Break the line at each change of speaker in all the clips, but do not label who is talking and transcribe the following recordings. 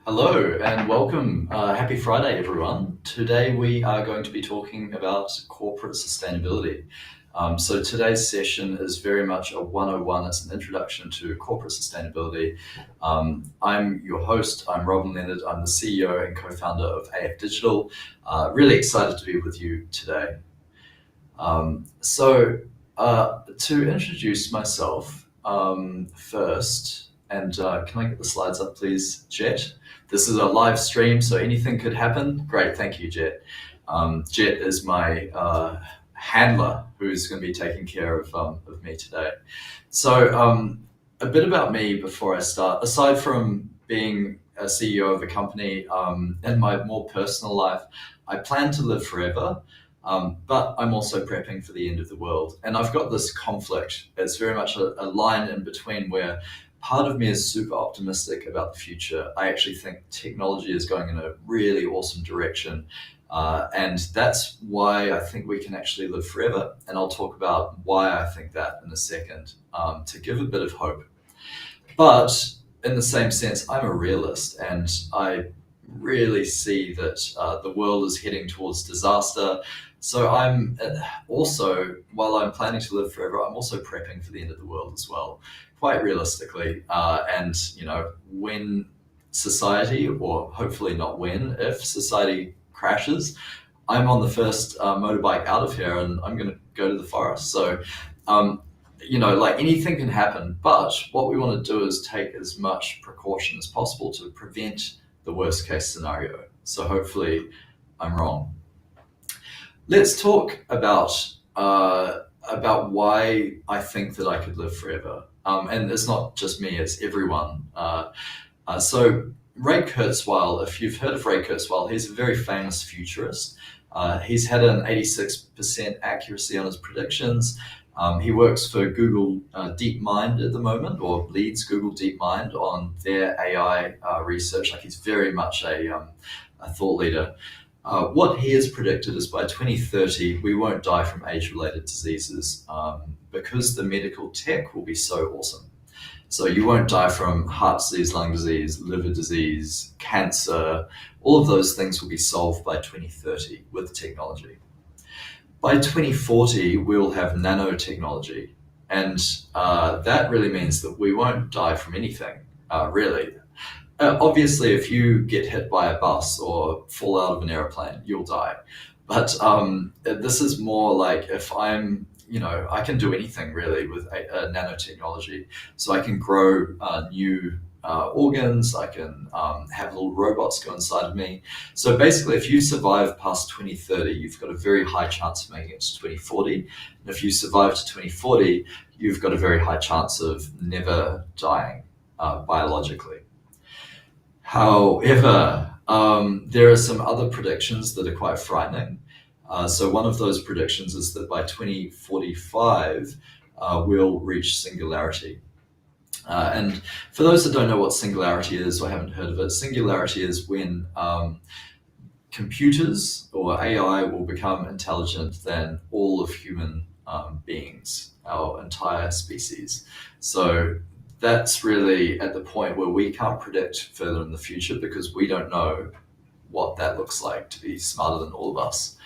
Hello and welcome. Happy Friday, everyone. Today we are going to be talking about corporate sustainability. So today's session is very much a 101. It's an introduction to corporate sustainability. I'm your host. I'm Robin Leonard. I'm the CEO and co-founder of AFDigital. Really excited to be with you today. To introduce myself first, and can I get the slides up, please, Jet? This is a live stream, so anything could happen. Great, thank you, Jet. Jet is my handler who's going to be taking care of me today. So a bit about me before I start. Aside from being a CEO of a company, in my more personal life, I plan to live forever. But I'm also prepping for the end of the world. And I've got this conflict. It's very much a line in between where part of me is super optimistic about the future. I actually think technology is going in a really awesome direction. And that's why I think we can actually live forever. And I'll talk about why I think that in a second, to give a bit of hope. But in the same sense, I'm a realist, and I really see that the world is heading towards disaster. So I'm also, while I'm planning to live forever, I'm also prepping for the end of the world as well, quite realistically. And when society, or hopefully not when, if society crashes, I'm on the first motorbike out of here, and I'm going to go to the forest. So, like anything can happen, but what we want to do is take as much precaution as possible to prevent the worst case scenario. So hopefully I'm wrong. Let's talk about why I think that I could live forever. And it's not just me, it's everyone. So Ray Kurzweil, if you've heard of Ray Kurzweil, he's a very famous futurist. He's had an 86% accuracy on his predictions. He works for Google DeepMind at the moment, or leads Google DeepMind on their AI research. Like, he's very much a thought leader. What he has predicted is by 2030, we won't die from age-related diseases because the medical tech will be so awesome. So you won't die from heart disease, lung disease, liver disease, cancer. All of those things will be solved by 2030 with technology. By 2040, we'll have nanotechnology. And that really means that we won't die from anything, really. Obviously, if you get hit by a bus or fall out of an airplane, you'll die. But this is more like if I'm, I can do anything really with nanotechnology. So I can grow new organs, I can have little robots go inside of me. So basically, if you survive past 2030, you've got a very high chance of making it to 2040. And if you survive to 2040, you've got a very high chance of never dying biologically. However, there are some other predictions that are quite frightening. So one of those predictions is that by 2045, we'll reach singularity. And for those that don't know what singularity is or haven't heard of it, singularity is when computers or AI will become intelligent than all of human beings, our entire species. So that's really at the point where we can't predict further in the future because we don't know what that looks like to be smarter than all of us.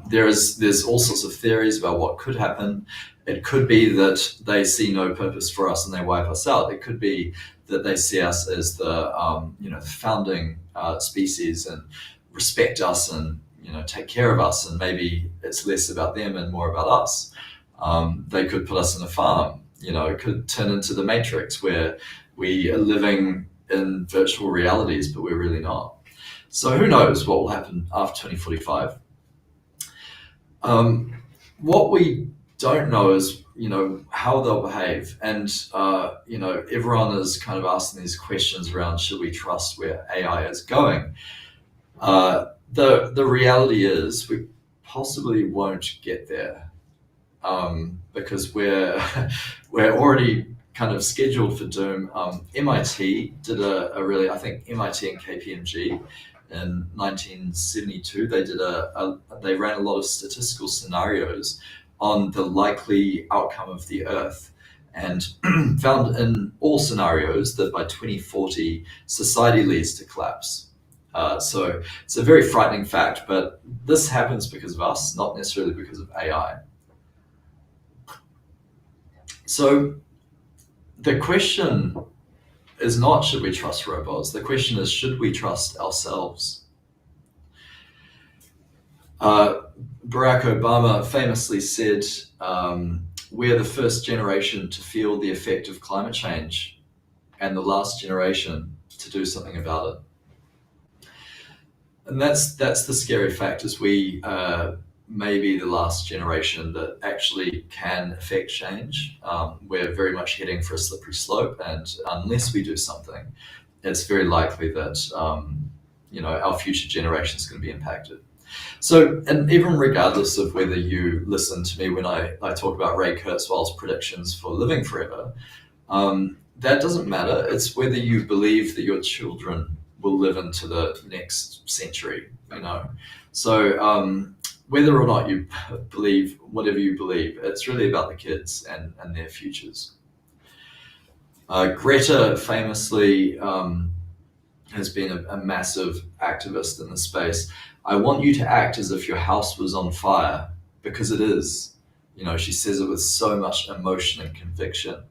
There's all sorts of theories about what could happen. It could be that they see no purpose for us and they wipe us out. It could be that they see us as the founding species and respect us and take care of us, and maybe it's less about them and more about us. They could put us in a farm. It could turn into the Matrix, where we are living in virtual realities, but we're really not. So who knows what will happen after 2045? What we don't know is, how they'll behave. And, everyone is kind of asking these questions around, should we trust where AI is going? The reality is we possibly won't get there, because we're already kind of scheduled for doom. MIT did I think MIT and KPMG in 1972, they ran a lot of statistical scenarios on the likely outcome of the Earth. and found in all scenarios that by 2040, society leads to collapse. So it's a very frightening fact, but this happens because of us, not necessarily because of AI. So the question is not, should we trust robots? The question is, should we trust ourselves? Barack Obama famously said, we're the first generation to feel the effect of climate change and the last generation to do something about it. And that's the scary fact, is we may be the last generation that actually can affect change. We're very much heading for a slippery slope, and unless we do something, it's very likely that our future generation is going to be impacted. So, and even regardless of whether you listen to me when I talk about Ray Kurzweil's predictions for living forever, that doesn't matter. It's whether you believe that your children will live into the next century, So whether or not you believe whatever you believe, it's really about the kids and their futures. Greta famously has been a massive activist in the space. I want you to act as if your house was on fire, because it is. She says it with so much emotion and conviction.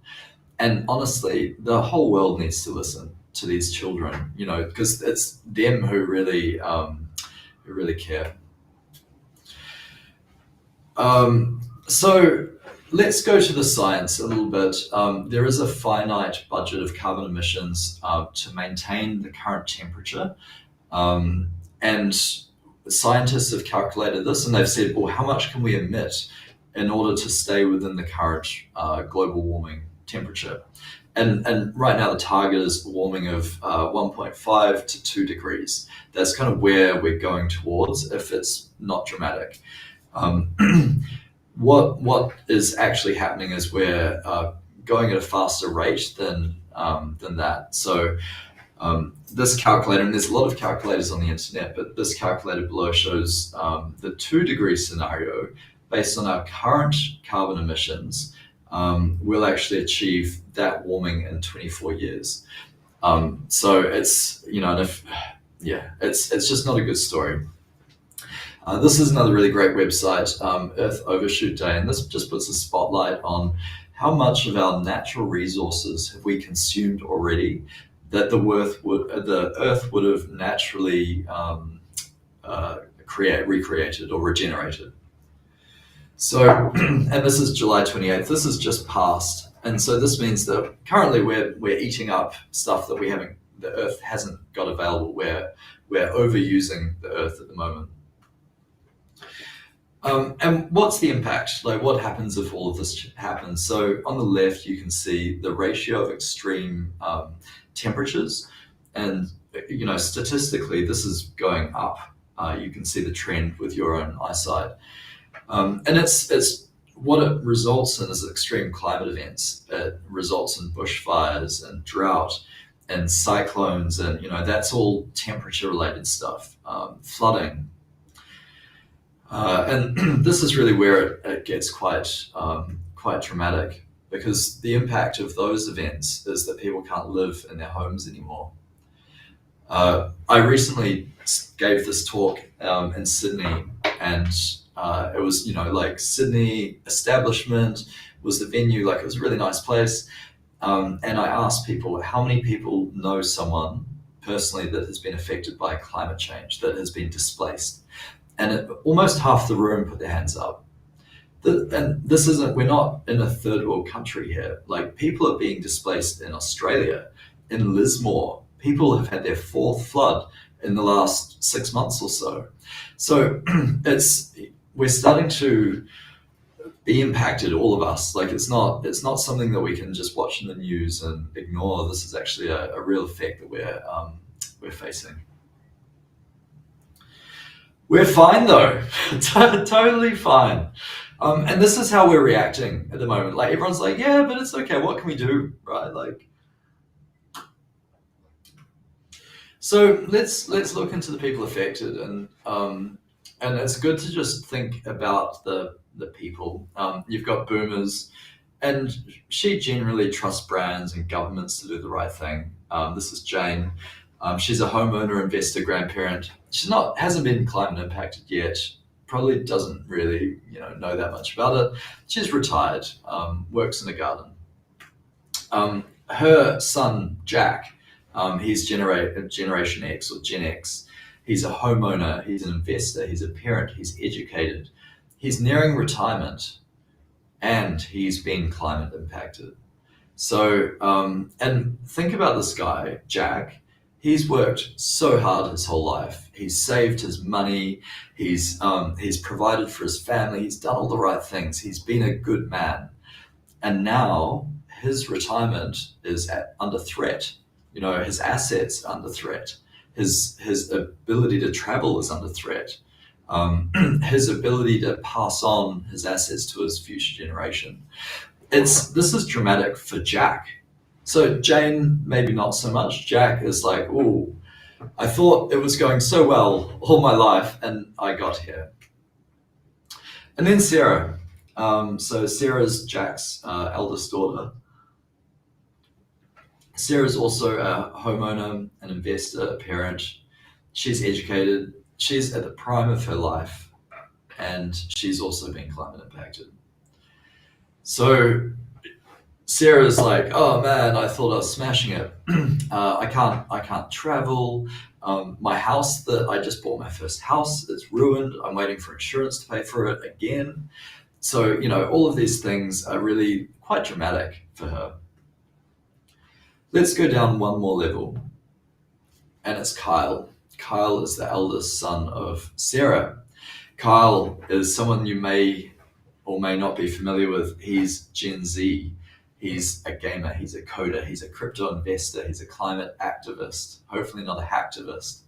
And honestly, the whole world needs to listen to these children, because it's them who really care. So let's go to the science a little bit. There is a finite budget of carbon emissions to maintain the current temperature. And scientists have calculated this, and they've said, well, how much can we emit in order to stay within the current global warming temperature? And right now the target is warming of 1.5 to 2 degrees. That's kind of where we're going towards if it's not dramatic. What is actually happening is we're going at a faster rate than that. So this calculator, and there's a lot of calculators on the internet, but this calculator below shows the 2 degree scenario. Based on our current carbon emissions, we'll actually achieve that warming in 24 years. So it's, it's just not a good story. This is another really great website, Earth Overshoot Day, and this just puts a spotlight on how much of our natural resources have we consumed already that the Earth would have naturally recreated or regenerated. So, and this is July 28th. This is just passed, and so this means that currently we're eating up stuff that the Earth hasn't got available. We're overusing the Earth at the moment. And what's the impact? Like, what happens if all of this happens? So on the left, you can see the ratio of extreme temperatures, and statistically, this is going up. You can see the trend with your own eyesight, and it's what it results in is extreme climate events. It results in bushfires and drought and cyclones, and that's all temperature-related stuff. Flooding. And this is really where it gets quite dramatic, because the impact of those events is that people can't live in their homes anymore. I recently gave this talk in Sydney, and it was, Sydney establishment was the venue. It was a really nice place. And I asked people, how many people know someone personally that has been affected by climate change, that has been displaced? And almost half the room put their hands up. And we're not in a third world country here. People are being displaced in Australia, in Lismore. People have had their 4th flood in the last 6 months or so. So we're starting to be impacted, all of us. It's not something that we can just watch in the news and ignore. This is actually a real effect that we're facing. We're fine though, totally fine. And this is how we're reacting at the moment. Everyone's like, yeah, but it's okay. What can we do, right? So let's look into the people affected, and it's good to just think about the people. You've got boomers, and she generally trusts brands and governments to do the right thing. This is Jane. She's a homeowner, investor, grandparent. Hasn't been climate impacted yet. Probably doesn't really, know that much about it. She's retired, works in a garden. Her son, Jack, he's Generation X or Gen X. He's a homeowner, he's an investor, he's a parent, he's educated. He's nearing retirement and he's been climate impacted. So, and think about this guy, Jack. He's worked so hard his whole life. He's saved his money. He's provided for his family. He's done all the right things. He's been a good man. And now his retirement is under threat. His assets are under threat. His ability to travel is under threat. His ability to pass on his assets to his future generation. This is dramatic for Jack. So Jane, maybe not so much. Jack is like, ooh, I thought it was going so well all my life and I got here. And then Sarah. So Sarah's Jack's eldest daughter. Sarah's also a homeowner, an investor, a parent. She's educated. She's at the prime of her life, and she's also been climate impacted. So Sarah's like, oh man, I thought I was smashing it. I can't travel. My house that I just bought, my first house, is ruined. I'm waiting for insurance to pay for it again. So, all of these things are really quite dramatic for her. Let's go down one more level, and it's Kyle. Kyle is the eldest son of Sarah. Kyle is someone you may or may not be familiar with. He's Gen Z. He's a gamer, he's a coder, he's a crypto investor, he's a climate activist, hopefully not a hacktivist.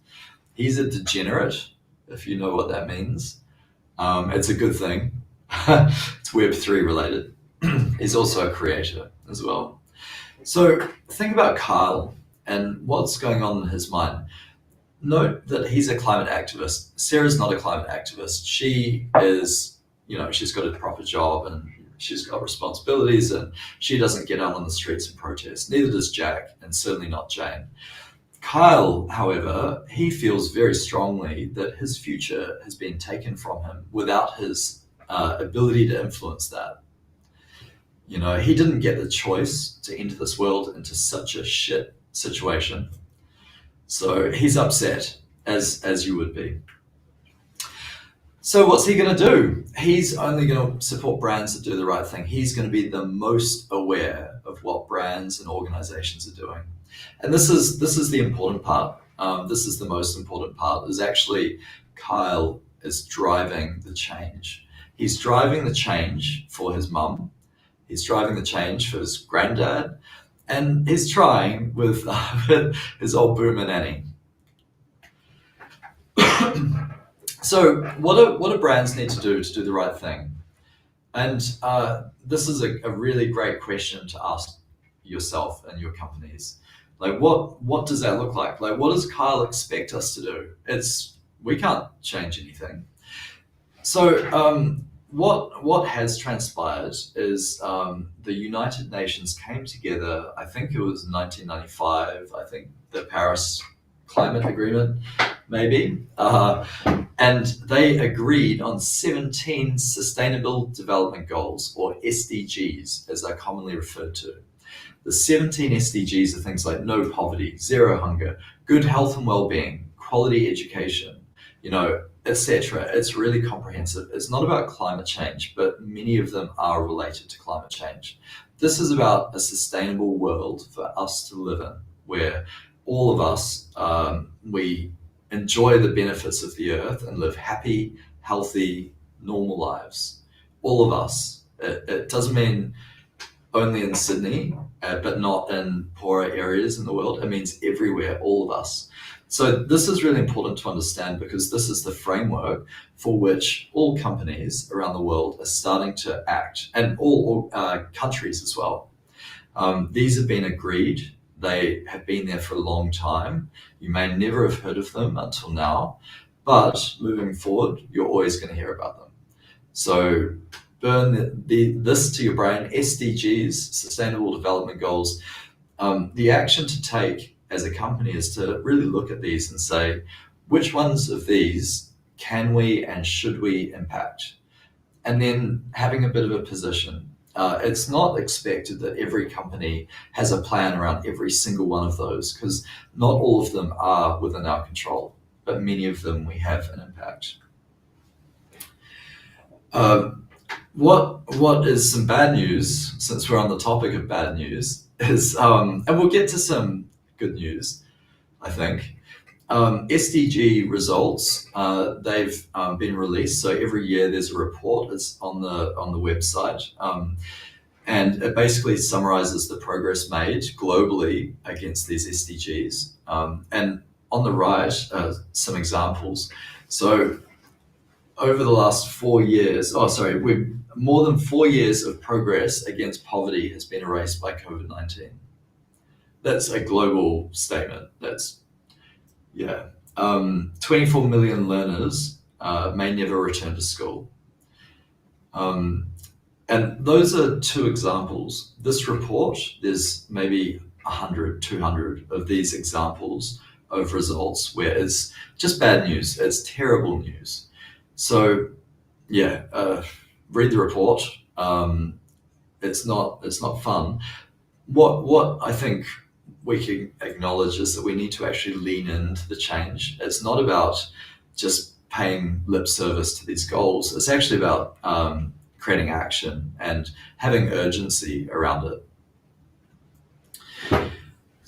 He's a degenerate, if you know what that means. It's a good thing. It's Web3 related. He's also a creator as well. So think about Kyle and what's going on in his mind. Note that he's a climate activist. Sarah's not a climate activist. She is, she's got a proper job and she's got responsibilities and she doesn't get out on the streets and protest. Neither does Jack, and certainly not Jane. Kyle, however, he feels very strongly that his future has been taken from him without his ability to influence that. He didn't get the choice to enter this world into such a shit situation. So he's upset, as you would be. So what's he going to do? He's only going to support brands that do the right thing. He's going to be the most aware of what brands and organizations are doing. And this is the important part. This is the most important part, is actually Kyle is driving the change. He's driving the change for his mum. He's driving the change for his granddad. And he's trying with his old boomer nanny. So what do brands need to do the right thing? And this is a really great question to ask yourself and your companies. Like, what does that look like? Like, what does Kyle expect us to do? We can't change anything. So what has transpired is the United Nations came together, I think it was 1995, I think the Paris Climate Agreement, maybe, and they agreed on 17 Sustainable Development Goals, or SDGs, as they're commonly referred to. The 17 SDGs are things like no poverty, zero hunger, good health and well-being, quality education, etc. It's really comprehensive. It's not about climate change, but many of them are related to climate change. This is about a sustainable world for us to live in, where all of us, we enjoy the benefits of the earth and live happy, healthy, normal lives. All of us. It doesn't mean only in Sydney, but not in poorer areas in the world. It means everywhere, all of us. So this is really important to understand, because this is the framework for which all companies around the world are starting to act, and all countries as well. These have been agreed. They have been there for a long time. You may never have heard of them until now, but moving forward, you're always going to hear about them. So burn this to your brain, SDGs, Sustainable Development Goals. The action to take as a company is to really look at these and say, which ones of these can we and should we impact? And then having a bit of a position. It's not expected that every company has a plan around every single one of those, because not all of them are within our control, but many of them we have an impact. What is some bad news, since we're on the topic of bad news, is, and we'll get to some good news, I think. Sdg Results, they've been released. So every year there's a report. It's on the website, and it basically summarizes the progress made globally against these SDGs. And on the right, some examples. So over the last 4 years, more than 4 years of progress against poverty has been erased by COVID-19. That's a global statement. That's, yeah. 24 million learners may never return to school. And those are two examples. This report, there's maybe 100, 200 of these examples of results where it's just bad news. It's terrible news. So, yeah, read the report. It's not fun. What I think we can acknowledge is that we need to actually lean into the change. It's not about just paying lip service to these goals. It's actually about creating action and having urgency around it.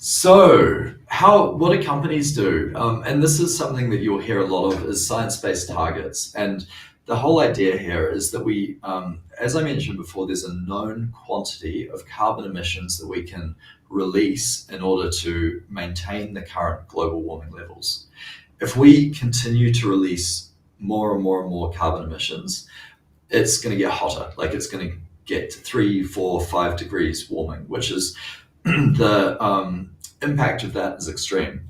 So what do companies do? And this is something that you'll hear a lot of, is science-based targets. And the whole idea here is that we, as I mentioned before, there's a known quantity of carbon emissions that we can release in order to maintain the current global warming levels. If we continue to release more and more and more carbon emissions, it's going to get hotter. Like, it's going to get to 3, 4, 5 degrees warming, which is the impact of that is extreme.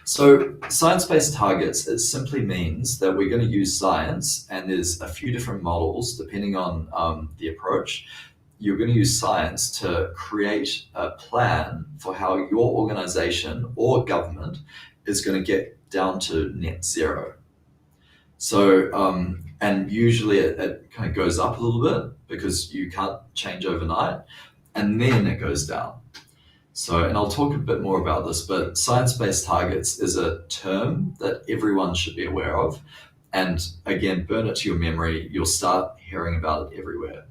So science-based targets, it simply means that we're going to use science, and there's a few different models depending on the approach. You're going to use science to create a plan for how your organization or government is going to get down to net zero. So, and usually it kind of goes up a little bit because you can't change overnight, and then it goes down. So, and I'll talk a bit more about this, but science-based targets is a term that everyone should be aware of. And again, burn it to your memory. You'll start hearing about it everywhere.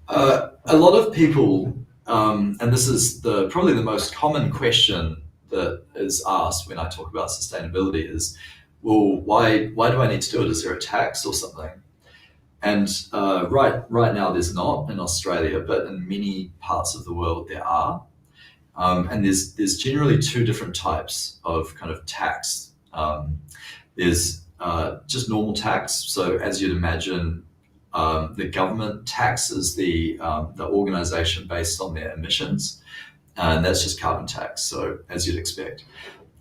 A lot of people, and this is probably the most common question that is asked when I talk about sustainability is, well, why do I need to do it? Is there a tax or something? And right now there's not in Australia, but in many parts of the world there are. And there's generally two different types of kind of tax. There's just normal tax. So as you'd imagine, the government taxes the organization based on their emissions, and that's just carbon tax. So as you'd expect.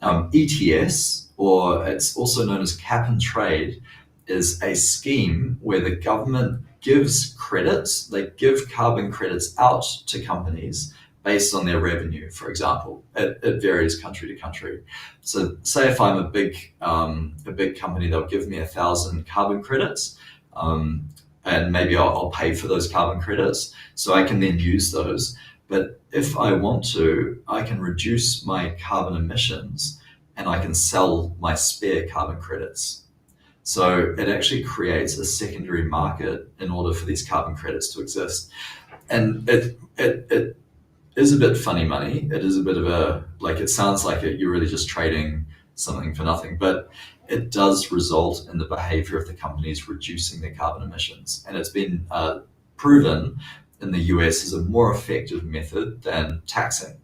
ETS, or it's also known as cap and trade, is a scheme where the government gives credits. They give carbon credits out to companies based on their revenue, for example. It varies country to country. So say if I'm a big company, they'll give me 1,000 carbon credits, and maybe I'll pay for those carbon credits so I can then use those. But if I want to, I can reduce my carbon emissions and I can sell my spare carbon credits. So it actually creates a secondary market in order for these carbon credits to exist. And it is a bit funny money. It is a bit of it sounds like you're really just trading something for nothing, but it does result in the behavior of the companies reducing their carbon emissions. And it's been proven in the US as a more effective method than taxing.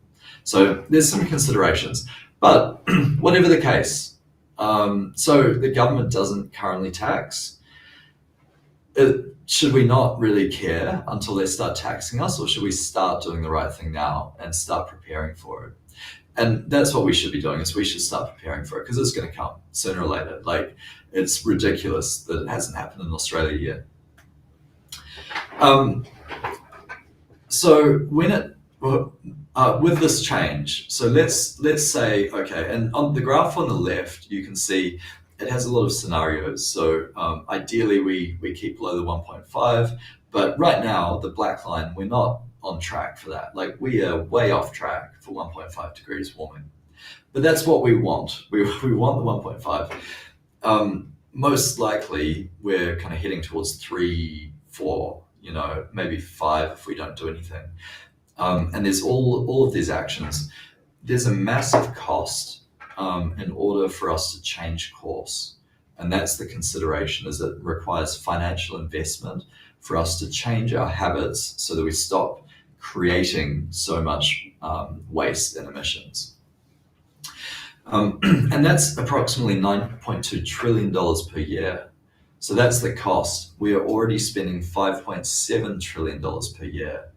So there's some considerations, but whatever the case, so the government doesn't currently tax. Should we not really care until they start taxing us, or should we start doing the right thing now and start preparing for it? And that's what we should be doing, is we should start preparing for it, because it's going to come sooner or later. Like, it's ridiculous that it hasn't happened in Australia yet. So when it with this change, so let's say, okay, and on the graph on the left, you can see it has a lot of scenarios. So ideally, we keep below the 1.5, but right now, the black line, we're not on track for that. Like, we are way off track for 1.5 degrees warming. But that's what we want. We want the 1.5. Most likely, we're kind of heading towards 3, 4, maybe 5 if we don't do anything. And there's all of these actions. There's a massive cost in order for us to change course. And that's the consideration, is it requires financial investment for us to change our habits so that we stop creating so much waste and emissions. And that's approximately $9.2 trillion per year. So that's the cost. We are already spending $5.7 trillion per year.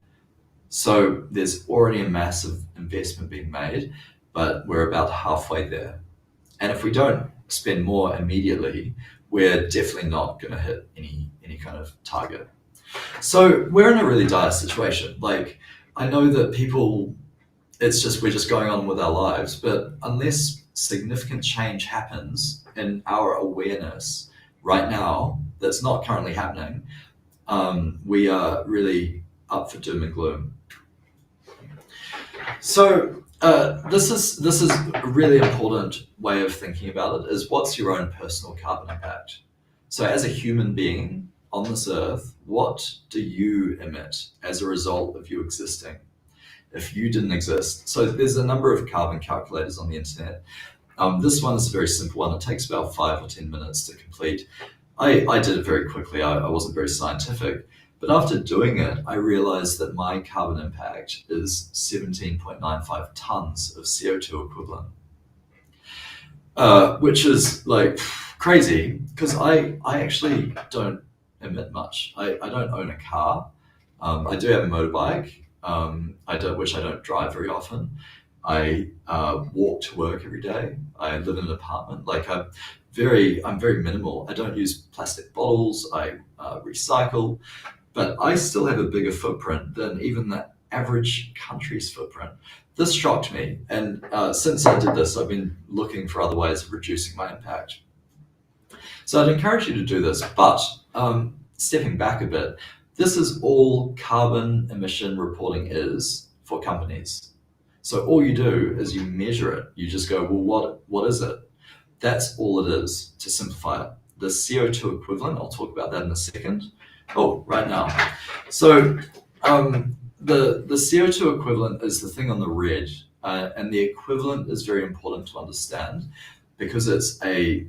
So there's already a massive investment being made, but we're about halfway there. And if we don't spend more immediately, we're definitely not going to hit any kind of target. So we're in a really dire situation. Like, I know that people, we're just going on with our lives, but unless significant change happens in our awareness right now, that's not currently happening, we are really up for doom and gloom. So this is a really important way of thinking about it, is what's your own personal carbon impact? So as a human being on this earth, what do you emit as a result of you existing? If you didn't exist. So there's a number of carbon calculators on the internet. This one is a very simple one. It takes about 5 or 10 minutes to complete. I did it very quickly. I wasn't very scientific. But after doing it, I realized that my carbon impact is 17.95 tons of CO2 equivalent, which is like crazy, because I actually don't emit much. I don't own a car. I do have a motorbike, which I don't drive very often. I walk to work every day. I live in an apartment. Like, I'm very minimal. I don't use plastic bottles. I recycle. But I still have a bigger footprint than even the average country's footprint. This shocked me. And since I did this, I've been looking for other ways of reducing my impact. So I'd encourage you to do this. But stepping back a bit, this is all carbon emission reporting is for companies. So all you do is you measure it. You just go, well, what is it? That's all it is, to simplify it. The CO2 equivalent, I'll talk about that in a second. Oh, right now. So the CO2 equivalent is the thing on the red, and the equivalent is very important to understand, because it's a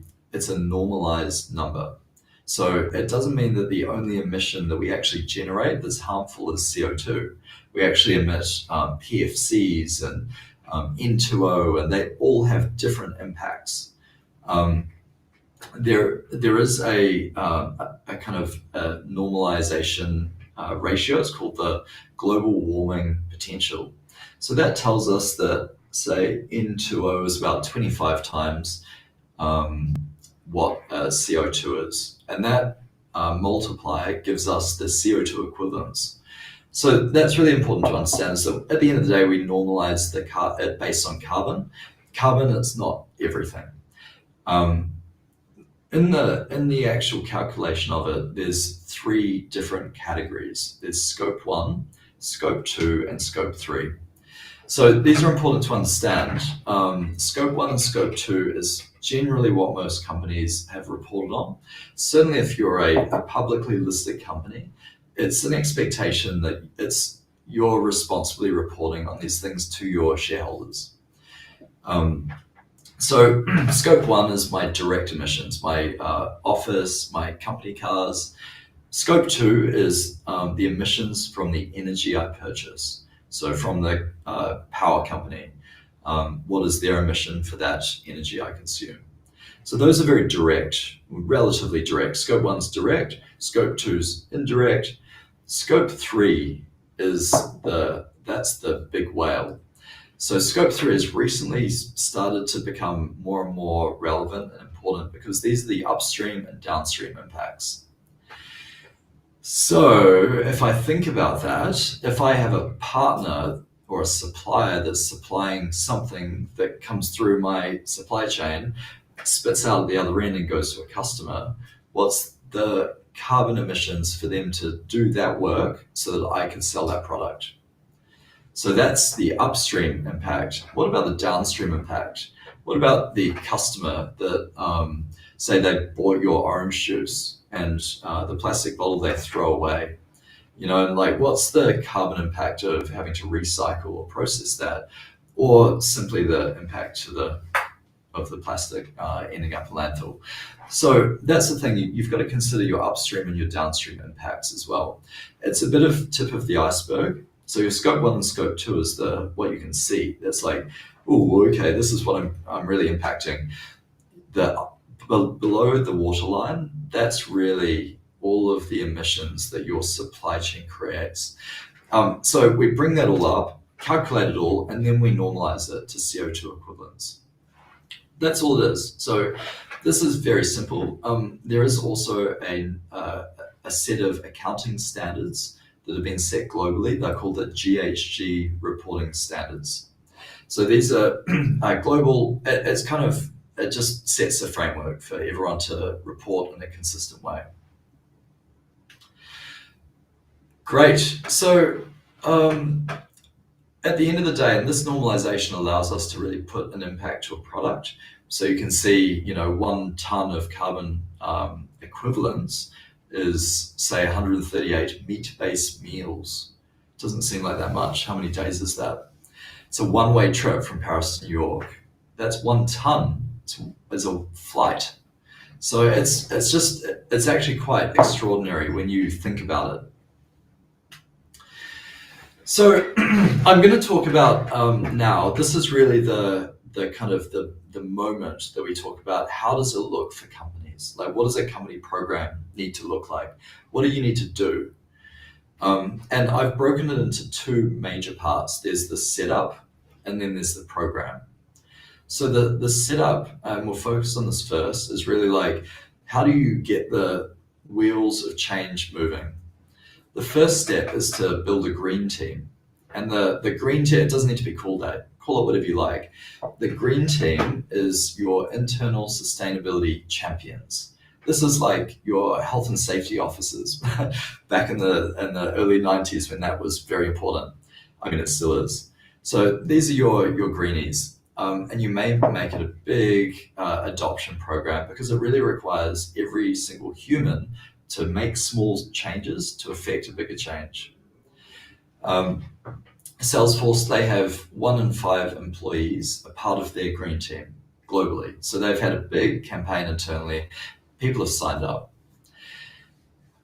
normalized number. So it doesn't mean that the only emission that we actually generate that's harmful is CO2. We actually emit PFCs and N2O, and they all have different impacts. There is a kind of a normalization ratio. It's called the global warming potential. So that tells us that, say, N2O is about 25 times what CO2 is. And that multiplier gives us the CO2 equivalents. So that's really important to understand. So at the end of the day, we normalize it based on carbon. Carbon is not everything. In the actual calculation of it, there's 3 different categories. There's scope 1, scope 2, and scope 3. So these are important to understand. Scope 1 and scope 2 is generally what most companies have reported on. Certainly if you're a publicly listed company, it's an expectation that you're responsibly reporting on these things to your shareholders. So scope 1 is my direct emissions, my office, my company cars. Scope 2 is the emissions from the energy I purchase. So from the power company, what is their emission for that energy I consume? So those are very direct, relatively direct. Scope 1's direct, scope 2's indirect. Scope 3 is that's the big whale. So scope 3 has recently started to become more and more relevant and important because these are the upstream and downstream impacts. So if I think about that, if I have a partner or a supplier that's supplying something that comes through my supply chain, spits out at the other end and goes to a customer, what's the carbon emissions for them to do that work so that I can sell that product? So that's the upstream impact. What about the downstream impact? What about the customer that, say they bought your orange juice and the plastic bottle they throw away? Like what's the carbon impact of having to recycle or process that? Or simply the impact of the plastic ending up in landfill? So that's the thing, you've got to consider your upstream and your downstream impacts as well. It's a bit of tip of the iceberg. So your scope 1 and scope 2 is what you can see. That's like, oh, okay, this is what I'm really impacting. Below the waterline, that's really all of the emissions that your supply chain creates. So we bring that all up, calculate it all, and then we normalize it to CO2 equivalents. That's all it is. So this is very simple. There is also a set of accounting standards that have been set globally. They're called the Ghg Reporting Standards. So these are global. It just sets a framework for everyone to report in a consistent way. Great. So at the end of the day, and this normalization allows us to really put an impact to a product. So you can see, 1 ton of carbon equivalents is, say, 138 meat-based meals. Doesn't seem like that much. How many days is that? It's a one-way trip from Paris to New York. That's 1 ton. It's a flight. So it's actually quite extraordinary when you think about it. So I'm going to talk about now, this is really the kind of the moment that we talk about, how does it look for companies? Like, what does a company program need to look like? What do you need to do? And I've broken it into 2 major parts. There's the setup and then there's the program. So the setup, and we'll focus on this first, is really like, how do you get the wheels of change moving? The first step is to build a green team. And the green team, it doesn't need to be called that. Call it whatever you like. The green team is your internal sustainability champions. This is like your health and safety officers back in the early 90s when that was very important. I mean, it still is. So these are your greenies. And you may make it a big adoption program because it really requires every single human to make small changes to affect a bigger change. Salesforce, they have 1 in 5 employees a part of their green team globally. So they've had a big campaign internally. People have signed up.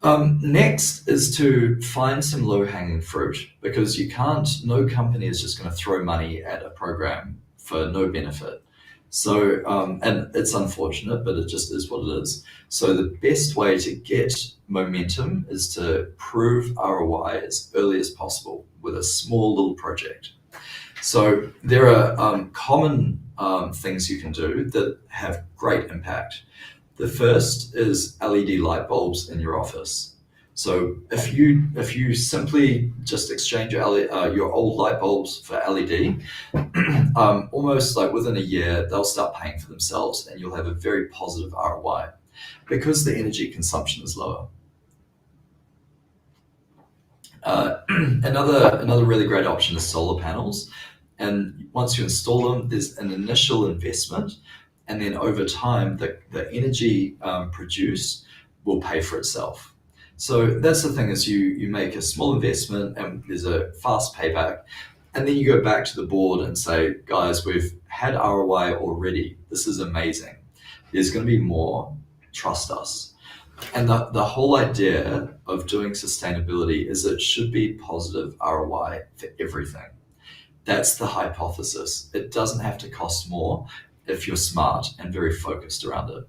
Next is to find some low-hanging fruit, because no company is just going to throw money at a program for no benefit. So, and it's unfortunate, but it just is what it is. So the best way to get momentum is to prove ROI as early as possible with a small little project. So there are common things you can do that have great impact. The first is LED light bulbs in your office. So if you simply just exchange your old light bulbs for LED, almost like within a year, they'll start paying for themselves and you'll have a very positive ROI because the energy consumption is lower. Another really great option is solar panels. And once you install them, there's an initial investment, and then over time, the energy produced will pay for itself. So that's the thing, is you make a small investment and there's a fast payback, and then you go back to the board and say, guys, we've had ROI already. This is amazing. There's going to be more. Trust us. And the whole idea of doing sustainability is it should be positive ROI for everything. That's the hypothesis. It doesn't have to cost more if you're smart and very focused around it.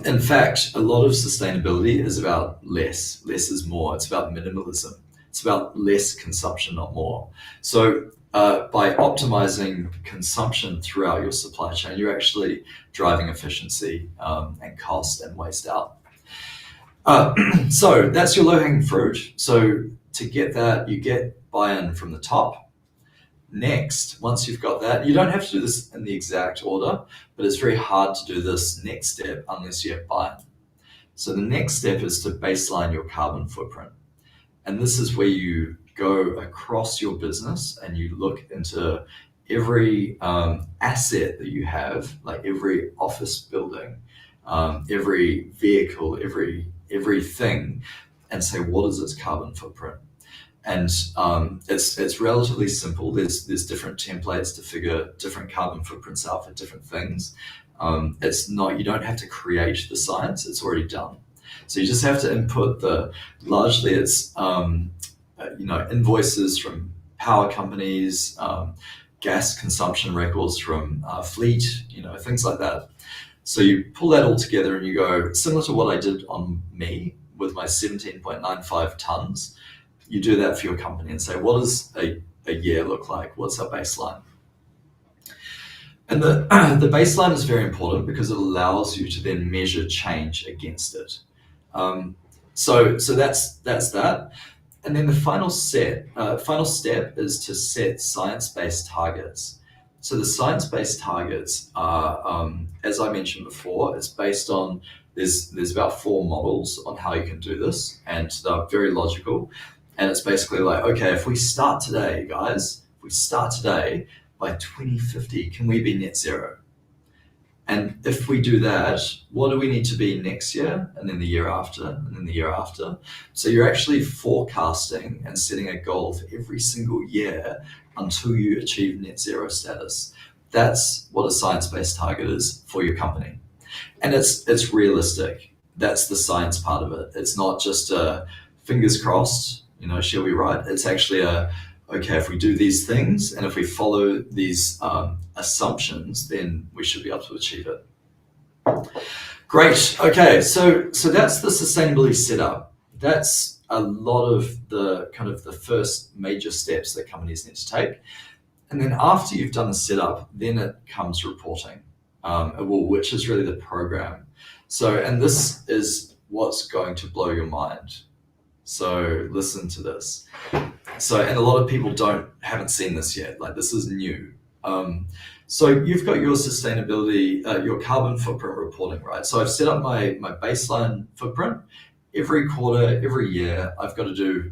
In fact, a lot of sustainability is about less. Less is more. It's about minimalism. It's about less consumption, not more. So by optimizing consumption throughout your supply chain, you're actually driving efficiency and cost and waste out. So that's your low-hanging fruit. So to get that, you get buy-in from the top. Next, once you've got that, you don't have to do this in the exact order, but it's very hard to do this next step unless you have buy-in. So the next step is to baseline your carbon footprint. And this is where you go across your business and you look into every asset that you have, like every office building, every vehicle, everything, and say, what is its carbon footprint? And it's relatively simple. There's different templates to figure different carbon footprints out for different things. You don't have to create the science, it's already done. So you just have to input largely it's invoices from power companies, gas consumption records from fleet, things like that. So you pull that all together and you go, similar to what I did on me with my 17.95 tons, you do that for your company and say, what does a year look like? What's our baseline? And the baseline is very important because it allows you to then measure change against it. So that's that. And then the final step is to set science-based targets. So the science-based targets are, as I mentioned before, it's based on, there's about 4 models on how you can do this, and they're very logical. And it's basically like, okay, if we start today, guys, by 2050, can we be net zero? And if we do that, what do we need to be next year, and then the year after, and then the year after? So you're actually forecasting and setting a goal for every single year until you achieve net zero status. That's what a science-based target is for your company. And it's realistic. That's the science part of it. It's not just a fingers crossed, shall we write? It's actually okay, if we do these things and if we follow these assumptions, then we should be able to achieve it. Great. Okay, so that's the sustainability setup. That's a lot of the kind of the first major steps that companies need to take. And then after you've done the setup, then it comes reporting, which is really the program. So, and this is what's going to blow your mind. So listen to this. So, and a lot of people haven't seen this yet. Like, this is new. So you've got your sustainability, your carbon footprint reporting, right? So I've set up my baseline footprint. Every quarter, every year, I've got to do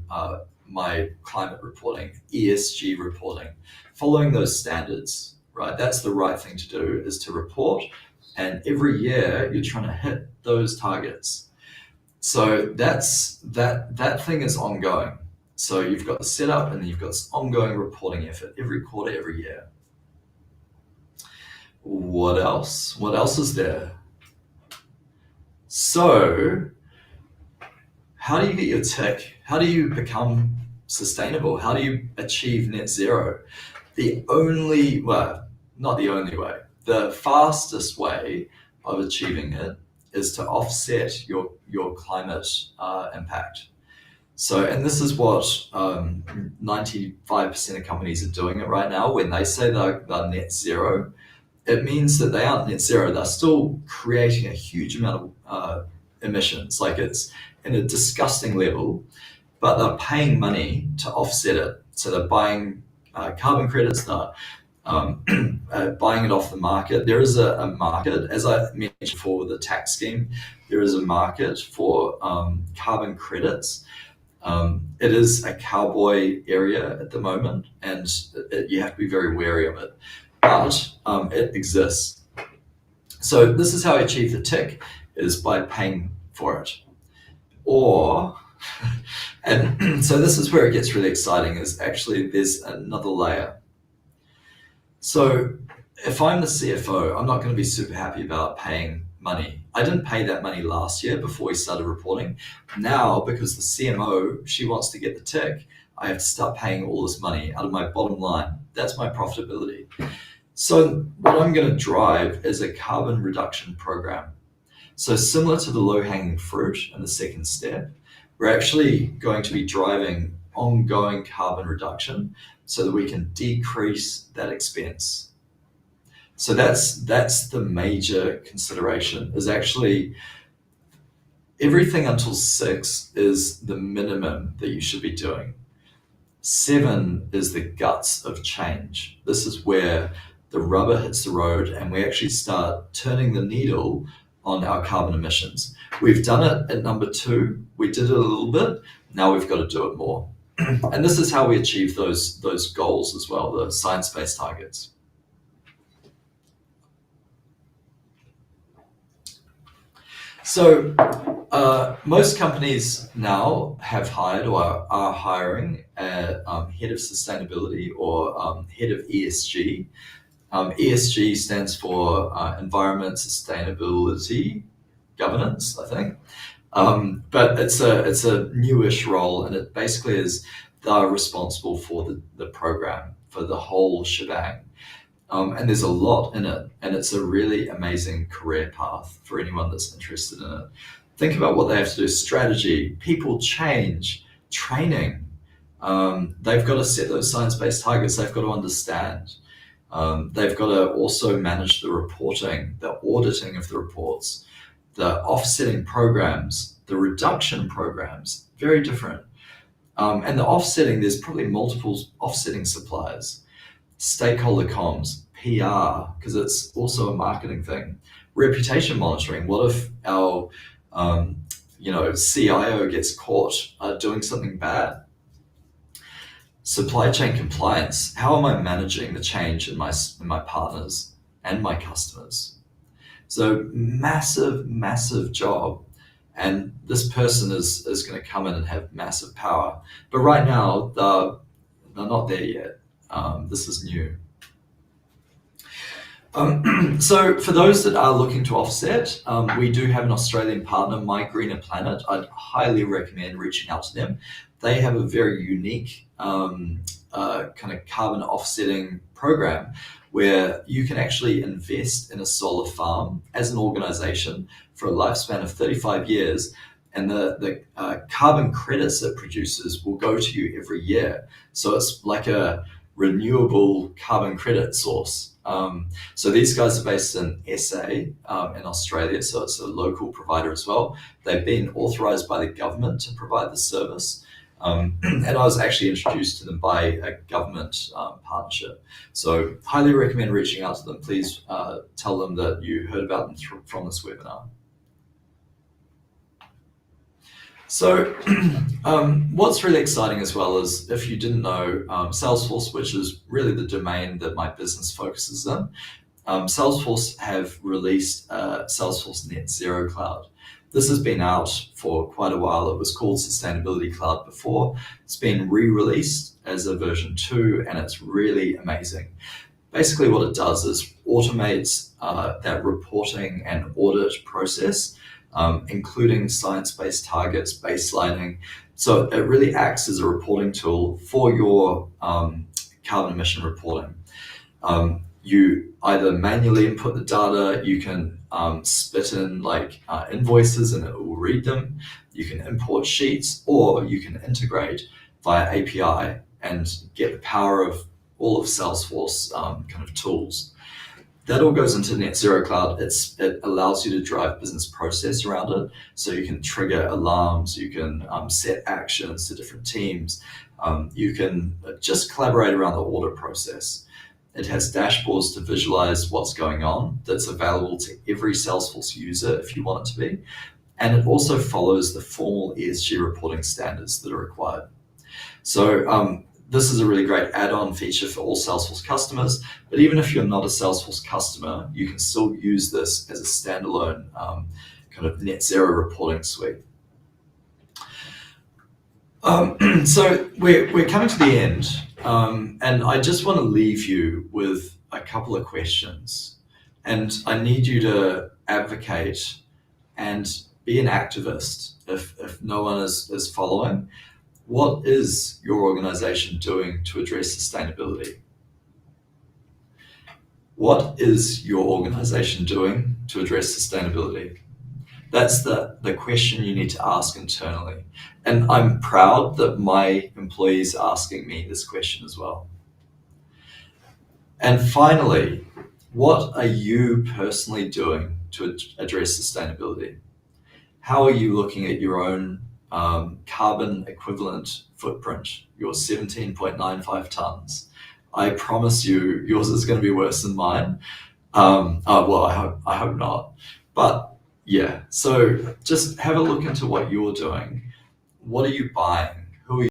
my climate reporting, ESG reporting, following those standards, right? That's the right thing to do, is to report. And every year you're trying to hit those targets. So that thing is ongoing. So you've got the setup and then you've got this ongoing reporting effort every quarter, every year. What else? What else is there? So how do you get your tick? How do you become sustainable? How do you achieve net zero? Not the only way. The fastest way of achieving it is to offset your climate impact. So, and this is what 95% of companies are doing it right now. When they say they're net zero, it means that they aren't net zero. They're still creating a huge amount of emissions. Like, it's in a disgusting level, but they're paying money to offset it. So they're buying carbon credits, they're buying it off the market. There is a market, as I mentioned before with the tax scheme, there is a market for carbon credits. It is a cowboy area at the moment, and you have to be very wary of it, but it exists. So this is how I achieve the tick, is by paying for it. And so this is where it gets really exciting, is actually there's another layer. So if I'm the CFO, I'm not going to be super happy about paying money. I didn't pay that money last year before we started reporting. Now, because the CMO, she wants to get the tick, I have to start paying all this money out of my bottom line. That's my profitability. So what I'm going to drive is a carbon reduction program. So similar to the low-hanging fruit and the second step, we're actually going to be driving ongoing carbon reduction so that we can decrease that expense. So that's the major consideration, is actually everything until 6 is the minimum that you should be doing. 7 is the guts of change. This is where the rubber hits the road and we actually start turning the needle on our carbon emissions. We've done it at number 2. We did it a little bit. Now we've got to do it more. And this is how we achieve those goals as well, the science-based targets. So most companies now have hired or are hiring a head of sustainability or head of ESG. ESG stands for Environment, Sustainability, Governance, I think. But it's a newish role, and it basically is they're responsible for the program, for the whole shebang. And there's a lot in it, and it's a really amazing career path for anyone that's interested in it. Think about what they have to do: strategy, people change, training. They've got to set those science-based targets. They've got to understand. They've got to also manage the reporting, the auditing of the reports, the offsetting programs, the reduction programs, very different. And the offsetting, there's probably multiple offsetting suppliers. Stakeholder comms, PR, because it's also a marketing thing. Reputation monitoring. What if our CIO gets caught doing something bad? Supply chain compliance. How am I managing the change in my partners and my customers? So massive job. And this person is going to come in and have massive power. But right now, they're not there yet. This is new. So for those that are looking to offset, we do have an Australian partner, My Greener Planet. I'd highly recommend reaching out to them. They have a very unique kind of carbon offsetting program where you can actually invest in a solar farm as an organization for a lifespan of 35 years, and the carbon credits it produces will go to you every year. So it's like a renewable carbon credit source. So these guys are based in SA in Australia, so it's a local provider as well. They've been authorized by the government to provide the service. And I was actually introduced to them by a government partnership. So highly recommend reaching out to them. Please tell them that you heard about them from this webinar. So what's really exciting as well is, if you didn't know, Salesforce, which is really the domain that my business focuses in, Salesforce have released Salesforce Net Zero Cloud. This has been out for quite a while. It was called Sustainability Cloud before. It's been re-released as a version 2, and it's really amazing. Basically what it does is automates that reporting and audit process, including science-based targets, baselining. So it really acts as a reporting tool for your carbon emission reporting. You either manually input the data, you can spit in like invoices and it will read them. You can import sheets, or you can integrate via API and get the power of all of Salesforce kind of tools. That all goes into Net Zero Cloud. It allows you to drive business process around it. So you can trigger alarms, you can set actions to different teams. You can just collaborate around the audit process. It has dashboards to visualize what's going on that's available to every Salesforce user if you want it to be. And it also follows the formal Sdg reporting standards that are required. So this is a really great add-on feature for all Salesforce customers, but even if you're not a Salesforce customer, you can still use this as a standalone kind of net zero reporting suite. So we're coming to the end, and I just want to leave you with a couple of questions, and I need you to advocate and be an activist if no one is following. What is your organization doing to address sustainability? What is your organization doing to address sustainability? That's the question you need to ask internally. And I'm proud that my employees are asking me this question as well. And finally, what are you personally doing to address sustainability? How are you looking at your own carbon equivalent footprint, your 17.95 tons? I promise you, yours is going to be worse than mine. Well, I hope not. But yeah, so just have a look into what you're doing. What are you buying?